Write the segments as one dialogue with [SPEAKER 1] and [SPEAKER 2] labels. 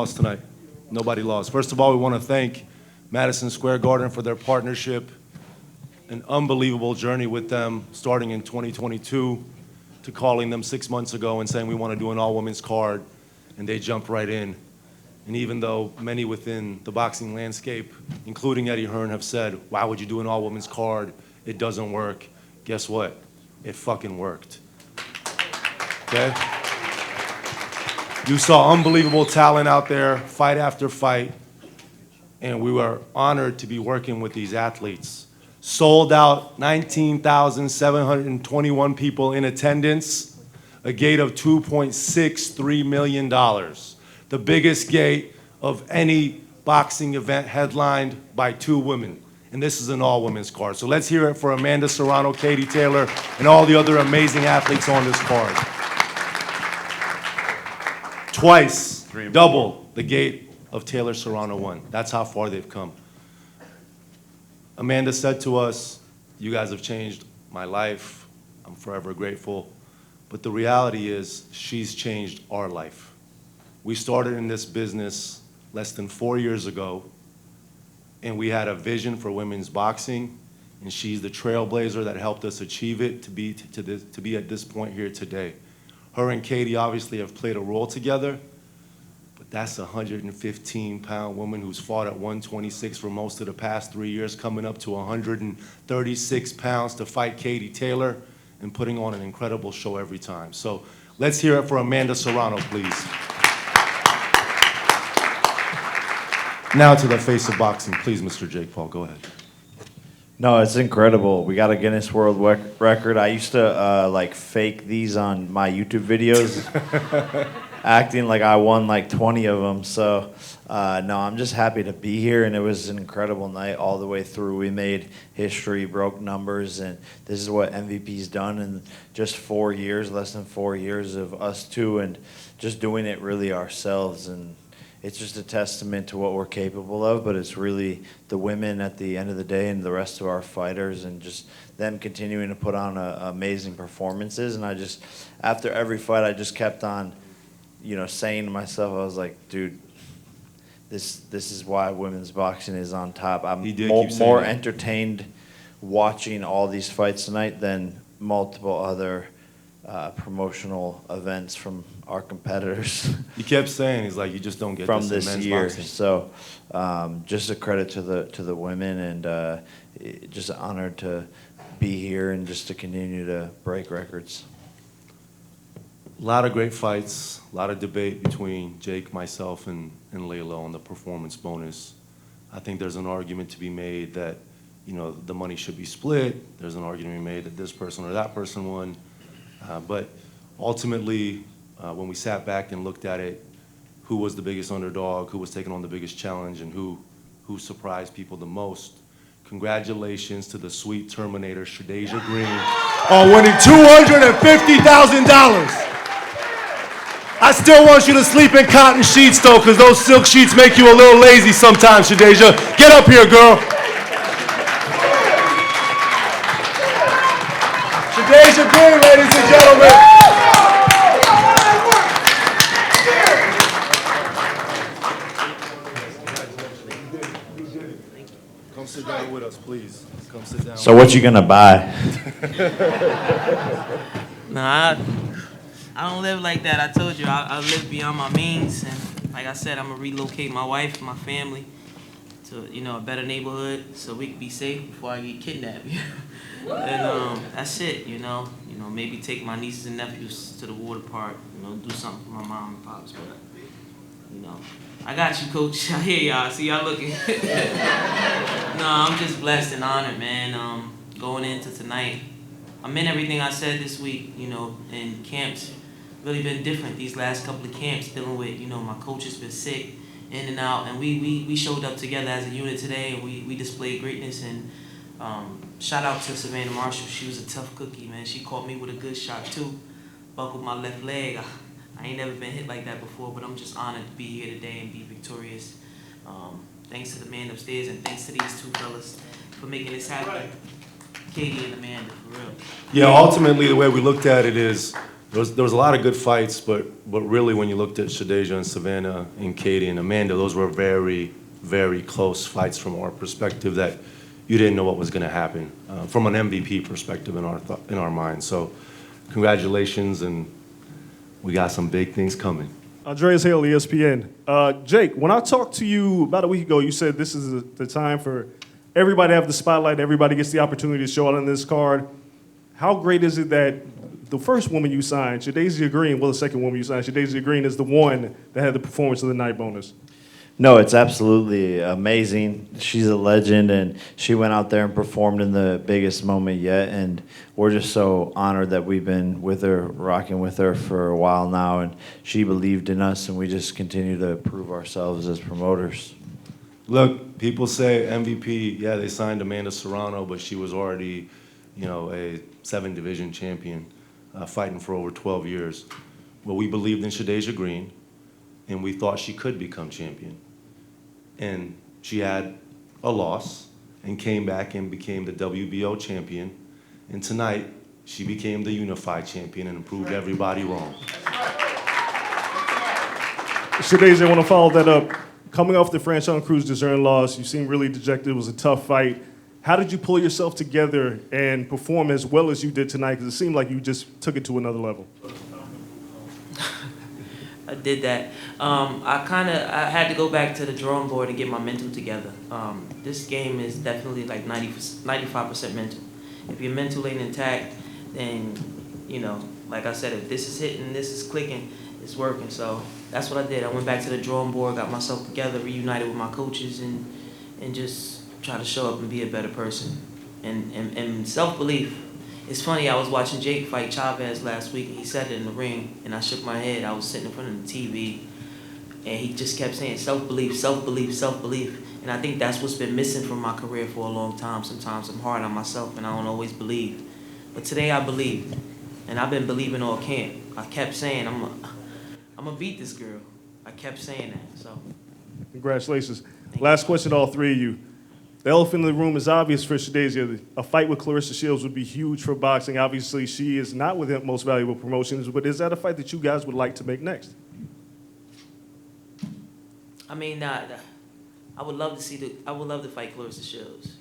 [SPEAKER 1] lost tonight. Nobody lost. First of all, we want to thank Madison Square Garden for their partnership. An unbelievable journey with them, starting in 2022 to calling them 6 months ago and saying we want to do an all-women's card, and they jumped right in. And even though many within the boxing landscape, including Eddie Hearn, have said, why would you do an all-women's card? It doesn't work. Guess what? It fucking worked. Okay? You saw unbelievable talent out there, fight after fight, and we were honored to be working with these athletes. Sold out, 19,721 people in attendance, a gate of $2.63 million. The biggest gate of any boxing event headlined by 2 women. And this is an all-women's card. So let's hear it for Amanda Serrano, Katie Taylor, and all the other amazing athletes on this card. Twice, double the gate of Taylor Serrano 1. That's how far they've come. Amanda said to us, you guys have changed my life. I'm forever grateful. But the reality is, she's changed our life. We started in this business less than 4 years ago, and we had a vision for women's boxing, and she's the trailblazer that helped us achieve it to be at this point here today. Her and Katie obviously have played a role together, but that's a 115-pound woman who's fought at 126 for most of the past 3 years, coming up to 136 pounds to fight Katie Taylor and putting on an incredible show every time. So let's hear it for Amanda Serrano, please. Now to the face of boxing. Please, Mr. Jake Paul, go ahead.
[SPEAKER 2] No, it's incredible. We got a Guinness World Record. I used to like fake these on my YouTube videos, acting like I won like 20 of them. So no, I'm just happy to be here, and it was an incredible night all the way through. We made history, broke numbers, and this is what MVP's done in just 4 years, less than 4 years of us two, and just doing it really ourselves. And it's just a testament to what we're capable of, but it's really the women at the end of the day and the rest of our fighters, and just them continuing to put on amazing performances. And I just, after every fight, I just kept on, saying to myself, I was like, dude, this is why women's boxing is on top. I'm more entertained watching all these fights tonight than multiple other promotional events from our competitors.
[SPEAKER 1] You kept saying, he's like, you just don't get
[SPEAKER 2] from
[SPEAKER 1] this
[SPEAKER 2] this
[SPEAKER 1] in men's
[SPEAKER 2] year.
[SPEAKER 1] boxing.
[SPEAKER 2] So just a credit to the women, and just honored to be here and just to continue to break records.
[SPEAKER 1] A lot of great fights, a lot of debate between Jake, myself, and Layla on the performance bonus. I think there's an argument to be made that, the money should be split. There's an argument to be made that this person or that person won. But ultimately, when we sat back and looked at it, who was the biggest underdog, who was taking on the biggest challenge, and who surprised people the most, congratulations to the sweet Terminator, Shadasia Green, on winning $250,000. I still want you to sleep in cotton sheets, though, because those silk sheets make you a little lazy sometimes, Shadasia. Get up here, girl. Shadasia Green, ladies and gentlemen. Come sit down with us, please. Come sit down.
[SPEAKER 2] So what you gonna buy?
[SPEAKER 3] Nah, I don't live like that. I told you, I live beyond my means, and like I said, I'm gonna relocate my wife and my family to a better neighborhood so we can be safe before I get kidnapped. And that's it, maybe take my nieces and nephews to the water park, do something for my mom and pops, but I got you, Coach. I hear y'all. I see y'all looking. No, I'm just blessed and honored, man. Going into tonight, I meant everything I said this week, and camps really been different these last couple of camps, dealing with, my coach has been sick, in and out, and we showed up together as a unit today, and we displayed greatness. And shout out to Savannah Marshall. She was a tough cookie, man. She caught me with a good shot too. Buckled my left leg. I ain't never been hit like that before, but I'm just honored to be here today and be victorious. Thanks to the man upstairs, and thanks to these two fellas for making this happen. Katie and Amanda, for real.
[SPEAKER 1] Yeah, ultimately the way we looked at it is, There was a lot of good fights, but really when you looked at Shadasia and Savannah and Katie and Amanda, those were very, very close fights from our perspective that you didn't know what was going to happen from an MVP perspective in our minds. So congratulations, and we got some big things coming.
[SPEAKER 4] Andreas Hale, ESPN. Jake, when I talked to you about a week ago, you said this is the time for everybody to have the spotlight, everybody gets the opportunity to show out on this card. How great is it that the first woman you signed, Shadasia Green, well, the second woman you signed, Shadasia Green, is the one that had the performance of the night bonus?
[SPEAKER 2] No, it's absolutely amazing. She's a legend, and she went out there and performed in the biggest moment yet, and we're just so honored that we've been with her, rocking with her for a while now, and she believed in us, and we just continue to prove ourselves as promoters.
[SPEAKER 1] Look, people say MVP, yeah, they signed Amanda Serrano, but she was already, a 7-division champion, fighting for over 12 years. Well, we believed in Shadasia Green, and we thought she could become champion. And she had a loss and came back and became the WBO champion. And tonight, she became the unified champion and proved everybody wrong.
[SPEAKER 4] Shadasia, I want to follow that up. Coming off the Franchon Cruz DAZN loss, you seemed really dejected. It was a tough fight. How did you pull yourself together and perform as well as you did tonight? Because it seemed like you just took it to another level.
[SPEAKER 3] I did that. I had to go back to the drawing board and get my mental together. This game is definitely like 95% mental. If your mental ain't intact, then, like I said, if this is hitting, this is clicking, it's working. So that's what I did. I went back to the drawing board, got myself together, reunited with my coaches, and just try to show up and be a better person. And self-belief. It's funny, I was watching Jake fight Chavez last week, and he said it in the ring, and I shook my head. I was sitting in front of the TV, and he just kept saying self-belief, self-belief, self-belief. And I think that's what's been missing from my career for a long time. Sometimes I'm hard on myself, and I don't always believe. But today I believed, and I've been believing all camp. I kept saying, I'm gonna beat this girl. I kept saying that, so.
[SPEAKER 4] Congratulations. Last question to all three of you. The elephant in the room is obvious for Shadasia. A fight with Claressa Shields would be huge for boxing. Obviously, she is not with Most Valuable Promotions, but is that a fight that you guys would like to make next?
[SPEAKER 3] I mean, I would love to fight Claressa Shields,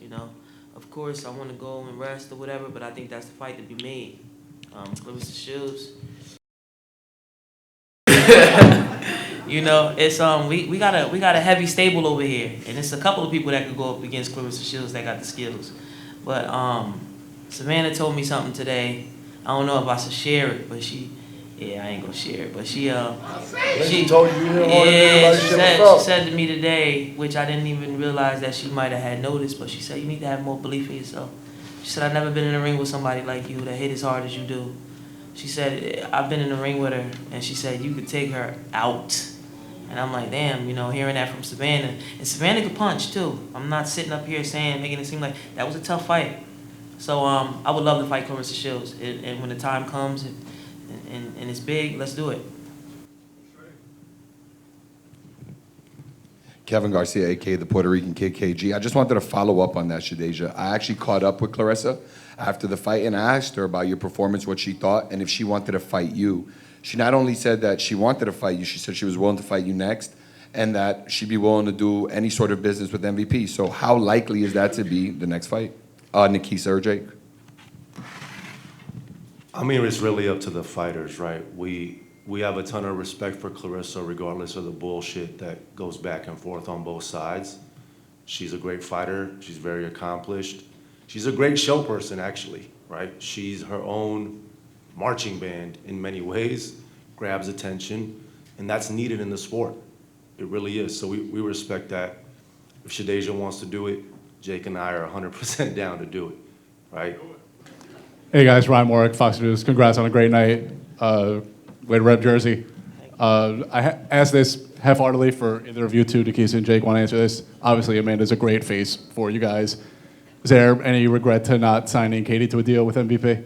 [SPEAKER 3] Of course, I want to go and rest or whatever, but I think that's the fight to be made. Claressa Shields. It's we got a heavy stable over here, and it's a couple of people that could go up against Claressa Shields that got the skills. But Savannah told me something today. I don't know if I should share it, but I ain't gonna share it. But she
[SPEAKER 5] told you didn't want to
[SPEAKER 3] she said to me today, which I didn't even realize that she might have had noticed, but she said you need to have more belief in yourself. She said I've never been in a ring with somebody like you that hit as hard as you do. She said I've been in the ring with her, and she said you could take her out. And I'm like, damn, hearing that from Savannah. And Savannah could punch, too. I'm not sitting up here making it seem like that was a tough fight. So I would love to fight Claressa Shields. And when the time comes and it's big, let's do it.
[SPEAKER 5] Kevin Garcia, a.k.a. the Puerto Rican Kid KG. I just wanted to follow up on that, Shadasia. I actually caught up with Claressa after the fight, and I asked her about your performance, what she thought, and if she wanted to fight you. She not only said that she wanted to fight you, she said she was willing to fight you next, and that she'd be willing to do any sort of business with MVP. So how likely is that to be the next fight? Nakisa or Jake?
[SPEAKER 1] I mean, it's really up to the fighters, right? We have a ton of respect for Claressa, regardless of the bullshit that goes back and forth on both sides. She's a great fighter. She's very accomplished. She's a great show person, actually, right? She's her own marching band in many ways, grabs attention, and that's needed in the sport. It really is. So we respect that. If Shadasia wants to do it, Jake and I are 100% down to do it, right?
[SPEAKER 6] Hey guys, Ryan Warwick, Fox News. Congrats on a great night. Way to rep Jersey. I asked this half-heartedly for either of you two, Nakisa and Jake, want to answer this. Obviously, Amanda's a great face for you guys. Is there any regret to not signing Katie to a deal with MVP?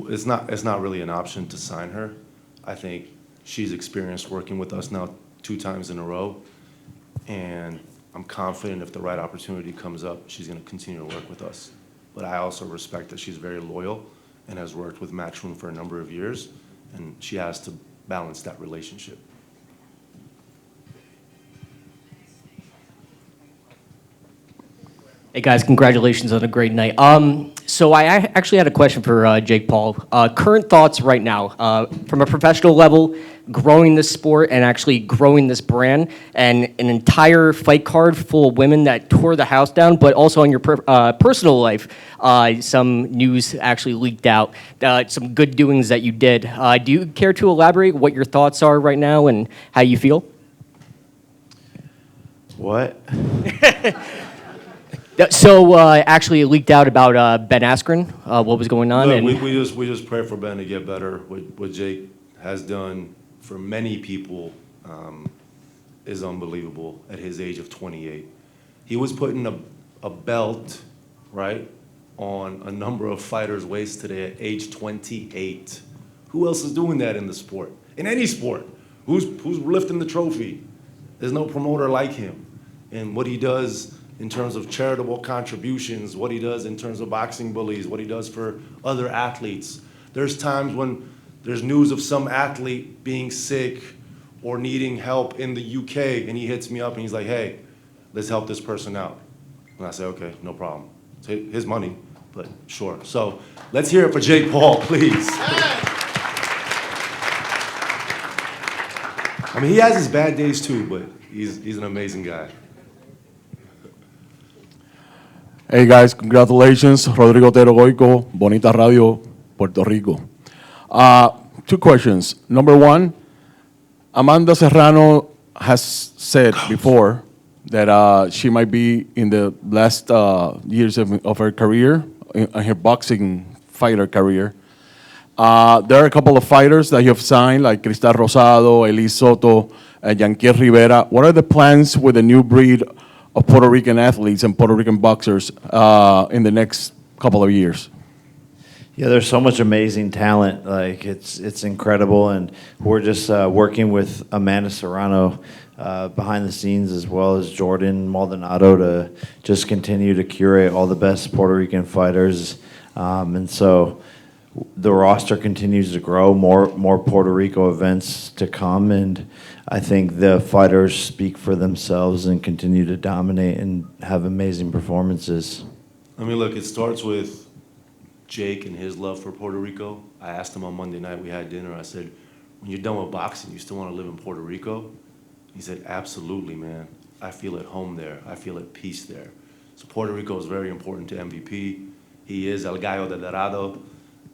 [SPEAKER 1] It's not really an option to sign her. I think she's experienced working with us now 2 times in a row, and I'm confident if the right opportunity comes up, she's going to continue to work with us. but I also respect that she's very loyal and has worked with Matchroom for a number of years, and she has to balance that relationship.
[SPEAKER 7] Hey guys, congratulations on a great night. So I actually had a question for Jake Paul. Current thoughts right now, from a professional level, growing this sport and actually growing this brand, and an entire fight card full of women that tore the house down, but also on your personal life, some news actually leaked out, some good doings that you did. Do you care to elaborate what your thoughts are right now and how you feel?
[SPEAKER 2] What?
[SPEAKER 7] So actually, it leaked out about Ben Askren, what was going on.
[SPEAKER 1] Look,
[SPEAKER 7] And
[SPEAKER 1] we just pray for Ben to get better. What Jake has done for many people is unbelievable at his age of 28. He was putting a belt, right, on a number of fighters' waists today at age 28. Who else is doing that in the sport? In any sport? Who's lifting the trophy? There's no promoter like him. And what he does in terms of charitable contributions, what he does in terms of boxing bullies, what he does for other athletes. There's times when there's news of some athlete being sick or needing help in the UK, and he hits me up and he's like, hey, let's help this person out. And I say, okay, no problem. It's his money, but sure. So let's hear it for Jake Paul, please. I mean, he has his bad days too, but he's an amazing guy.
[SPEAKER 8] Hey guys, congratulations, Rodrigo Otero Goico, Bonita Radio, Puerto Rico. Two questions. Number one, Amanda Serrano has said before that she might be in the last years of her career, in her boxing fighter career. There are a couple of fighters that you have signed, like Kristal Rosado, Elise Soto, Yanquier Rivera. What are the plans with the new breed of Puerto Rican athletes and Puerto Rican boxers in the next couple of years?
[SPEAKER 2] Yeah, there's so much amazing talent. Like it's incredible, and we're just working with Amanda Serrano behind the scenes, as well as Jordan Maldonado, to just continue to curate all the best Puerto Rican fighters. And so the roster continues to grow. More Puerto Rico events to come, and I think the fighters speak for themselves and continue to dominate and have amazing performances.
[SPEAKER 1] I mean, look, it starts with Jake and his love for Puerto Rico. I asked him on Monday night, we had dinner, I said, when you're done with boxing, you still want to live in Puerto Rico? He said, absolutely, man. I feel at home there. I feel at peace there. So Puerto Rico is very important to MVP. He is El Gallo de Dorado.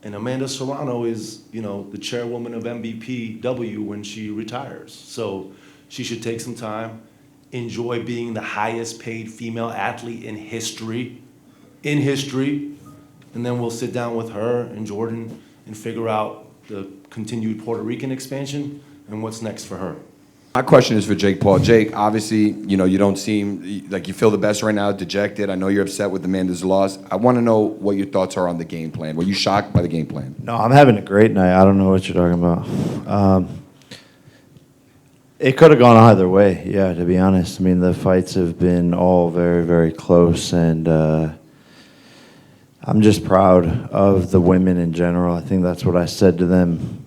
[SPEAKER 1] And Amanda Serrano is, you know, the chairwoman of MVPW when she retires. So she should take some time, enjoy being the highest paid female athlete in history, and then we'll sit down with her and Jordan and figure out the continued Puerto Rican expansion and what's next for her.
[SPEAKER 5] My question is for Jake Paul. Jake, obviously, you know, you don't seem like you feel the best right now, dejected. I know you're upset with Amanda's loss. I want to know what your thoughts are on the game plan. Were you shocked by the game plan?
[SPEAKER 2] No, I'm having a great night. I don't know what you're talking about. It could have gone either way, yeah, to be honest. I mean, the fights have been all very, very close, and I'm just proud of the women in general. I think that's what I said to them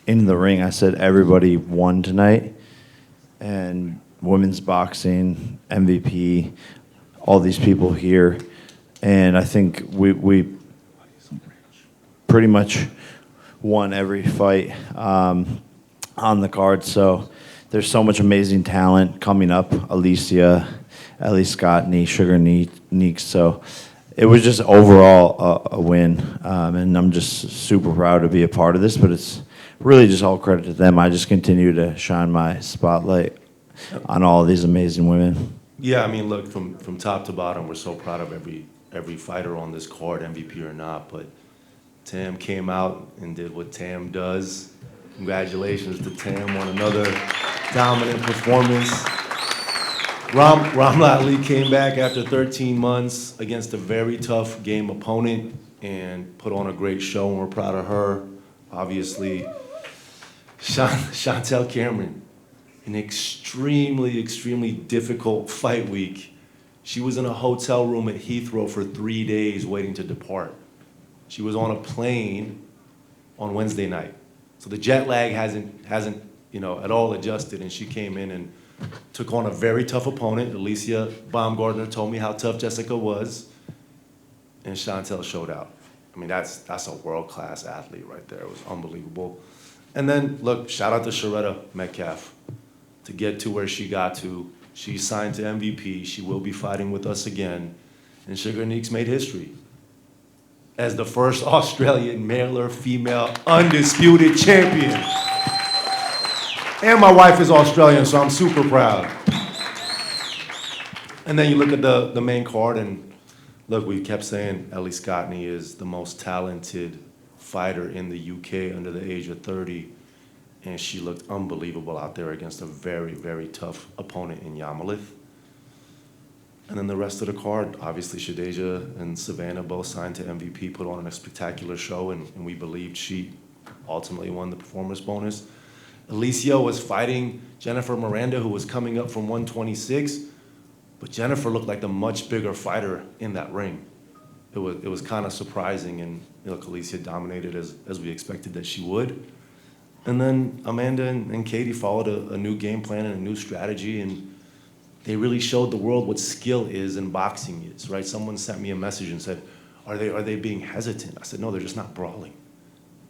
[SPEAKER 2] in the ring. I said everybody won tonight, and women's boxing, MVP, all these people here. And I think we pretty much won every fight on the card. So there's so much amazing talent coming up. Alicia, Ellie Scott, Sugar Neeks. So it was just overall a win. And I'm just super proud to be a part of this, but it's really just all credit to them. I just continue to shine my spotlight on all of these amazing women.
[SPEAKER 1] Yeah, I mean, look, from top to bottom, we're so proud of every fighter on this card, MVP or not, but Tam came out and did what Tam does. Congratulations to Tam on another dominant performance. Ramla Ali came back after 13 months against a very tough game opponent and put on a great show, and we're proud of her. Obviously, Chantel Cameron, an extremely, extremely difficult fight week. She was in a hotel room at Heathrow for 3 days waiting to depart. She was on a plane on Wednesday night. So the jet lag hasn't at all adjusted, and she came in and took on a very tough opponent. Alicia Baumgartner told me how tough Jessica was, and Chantel showed out. I mean, that's a world-class athlete right there. It was unbelievable. And then, look, shout out to Sharetta Metcalf to get to where she got to. She signed to MVP. She will be fighting with us again. And Sugar Neeks made history as the first Australian male or female undisputed champion. And my wife is Australian, so I'm super proud. And then you look at the main card, and look, we kept saying Ellie Scottney is the most talented fighter in the UK under the age of 30, and she looked unbelievable out there against a very, very tough opponent in Yamalith. And then the rest of the card, obviously Shadasia and Savannah both signed to MVP, put on a spectacular show, and we believed she ultimately won the performance bonus. Alicia was fighting Jennifer Miranda, who was coming up from 126, but Jennifer looked like the much bigger fighter in that ring. It was kind of surprising, and look, Alicia dominated as we expected that she would. And then Amanda and Katie followed a new game plan and a new strategy, and they really showed the world what skill is and boxing is, right? Someone sent me a message and said, are they being hesitant? I said, no, they're just not brawling.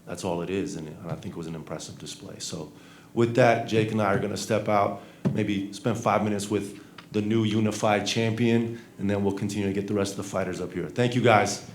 [SPEAKER 1] That's all it is, and I think it was an impressive display. So with that, Jake and I are gonna step out, maybe spend 5 minutes with the new unified champion, and then we'll continue to get the rest of the fighters up here. Thank you, guys.